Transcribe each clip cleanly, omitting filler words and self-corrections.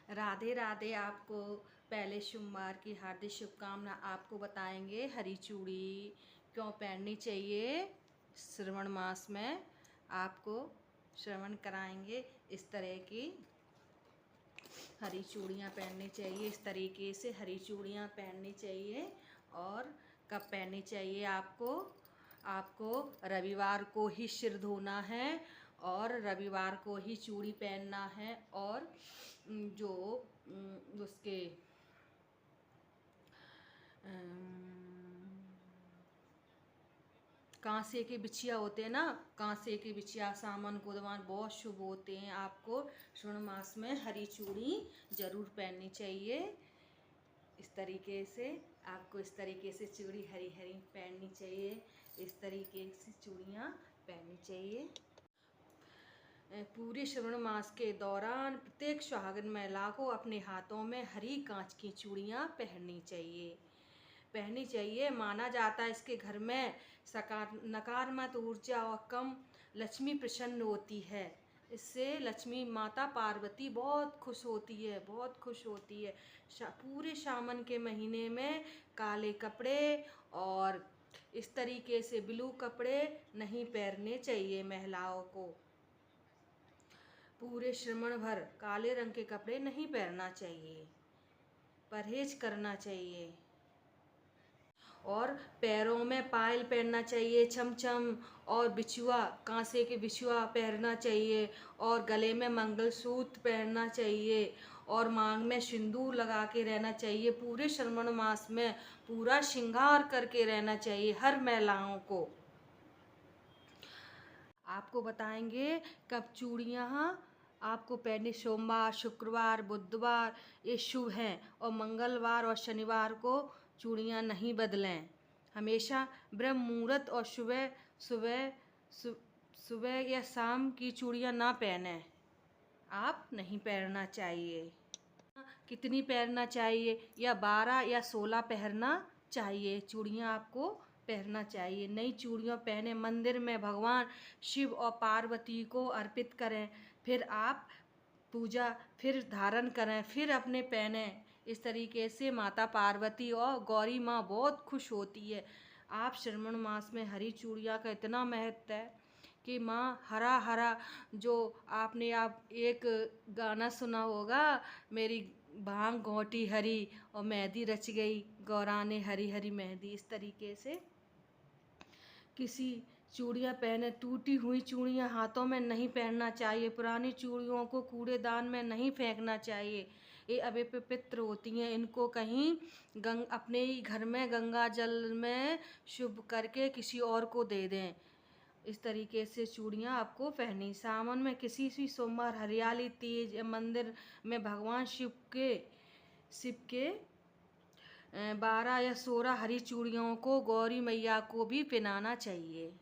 राधे राधे। आपको पहले सोमवार की हार्दिक शुभकामना। आपको बताएंगे हरी चूड़ी क्यों पहननी चाहिए श्रावण मास में। आपको श्रवण कराएंगे इस तरह की हरी चूड़ियाँ पहननी चाहिए। इस तरीके से हरी चूड़ियाँ पहननी चाहिए। और कब पहननी चाहिए आपको रविवार को ही सिर धोना है और रविवार को ही चूड़ी पहनना है। और जो उसके कांसे के बिछिया होते हैं ना, कांसे के बिछिया सामान गोदवान बहुत शुभ होते हैं। आपको श्रावण मास में हरी चूड़ी जरूर पहननी चाहिए। इस तरीके से आपको इस तरीके से चूड़ी हरी हरी पहननी चाहिए। इस तरीके से चूड़ियाँ पहननी चाहिए। पूरे श्रावण मास के दौरान प्रत्येक सुहागिन महिला को अपने हाथों में हरी कांच की चूड़ियाँ पहननी चाहिए। माना जाता है इसके घर में नकारात्मक ऊर्जा और कम लक्ष्मी प्रसन्न होती है। इससे लक्ष्मी माता पार्वती बहुत खुश होती है। पूरे सावन के महीने में काले कपड़े और इस तरीके से ब्लू कपड़े नहीं पहनने चाहिए महिलाओं को। पूरे श्रावण भर काले रंग के कपड़े नहीं पहनना चाहिए, परहेज करना चाहिए। और पैरों में पायल पहनना चाहिए, छमछम और बिछुआ, कांसे के बिछुआ पहनना चाहिए। और गले में मंगलसूत्र पहनना चाहिए और मांग में सिंदूर लगा के रहना चाहिए। पूरे श्रावण मास में पूरा श्रृंगार करके रहना चाहिए हर महिलाओं को। आपको बताएंगे कब चूड़ियाँ आपको पहननी। सोमवार, शुक्रवार, बुधवार ये शुभ हैं। और मंगलवार और शनिवार को चूड़ियाँ नहीं बदलें। हमेशा ब्रह्म मुहूर्त और सुबह या शाम की चूड़ियाँ ना पहनें। आप नहीं पहनना चाहिए। कितनी पहनना चाहिए? या 12 या 16 पहनना चाहिए। चूड़ियाँ आपको पहनना चाहिए। नई चूड़ियाँ पहने मंदिर में भगवान शिव और पार्वती को अर्पित करें। फिर आप पूजा फिर धारण करें, फिर अपने पहने। इस तरीके से माता पार्वती और गौरी माँ बहुत खुश होती है। आप श्रावण मास में हरी चूड़ियाँ का इतना महत्व है कि माँ हरा हरा, जो आपने एक गाना सुना होगा, मेरी भांग घोंटी हरी और मेहंदी रच गई गौरा ने हरी हरी मेहंदी। इस तरीके से किसी चूड़ियाँ पहने, टूटी हुई चूड़ियाँ हाथों में नहीं पहनना चाहिए। पुरानी चूड़ियों को कूड़ेदान में नहीं फेंकना चाहिए। ये अपवित्र होती हैं। इनको कहीं अपने ही घर में गंगा जल में शुभ करके किसी और को दे दें। इस तरीके से चूड़ियाँ आपको पहनी। सावन में किसी भी सोमवार हरियाली तीज या मंदिर में भगवान शिव के 12 या 16 हरी चूड़ियों को गौरी मैया को भी पहनाना चाहिए।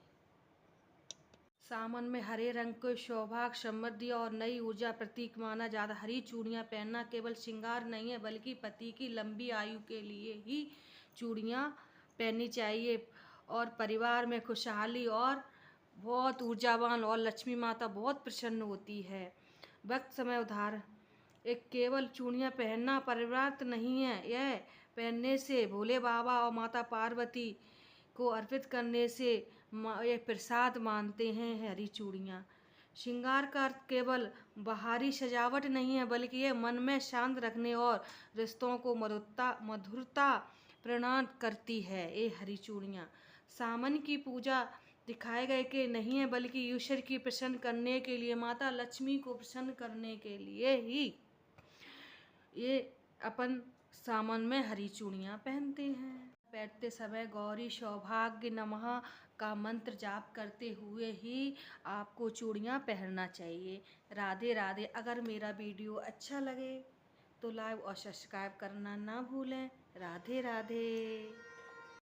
सावन में हरे रंग को सौभाग्य, समृद्धि और नई ऊर्जा प्रतीक माना जाता है। हरी चूड़ियाँ पहनना केवल श्रृंगार नहीं है, बल्कि पति की लंबी आयु के लिए ही चूड़ियाँ पहननी चाहिए। और परिवार में खुशहाली और बहुत ऊर्जावान और लक्ष्मी माता बहुत प्रसन्न होती है। वक्त समय उधार एक केवल चूड़ियाँ पहनना पर्याप्त नहीं है। यह पहनने से भोले बाबा और माता पार्वती को अर्पित करने से ये प्रसाद मानते हैं। हरी चूड़ियाँ श्रृंगार का अर्थ केवल बाहरी सजावट नहीं है, बल्कि यह मन में शांत रखने और रिश्तों को मधुरता प्रदान करती है। ये हरी चूड़ियाँ सावन की पूजा दिखाए गए के नहीं है, बल्कि ईश्वर की प्रसन्न करने के लिए, माता लक्ष्मी को प्रसन्न करने के लिए ही ये अपन सावन में हरी चूड़ियाँ पहनते हैं। बैठते समय गौरी सौभाग्य नमः का मंत्र जाप करते हुए ही आपको चूड़ियाँ पहनना चाहिए। राधे राधे। अगर मेरा वीडियो अच्छा लगे तो लाइक और सब्सक्राइब करना ना भूलें। राधे राधे।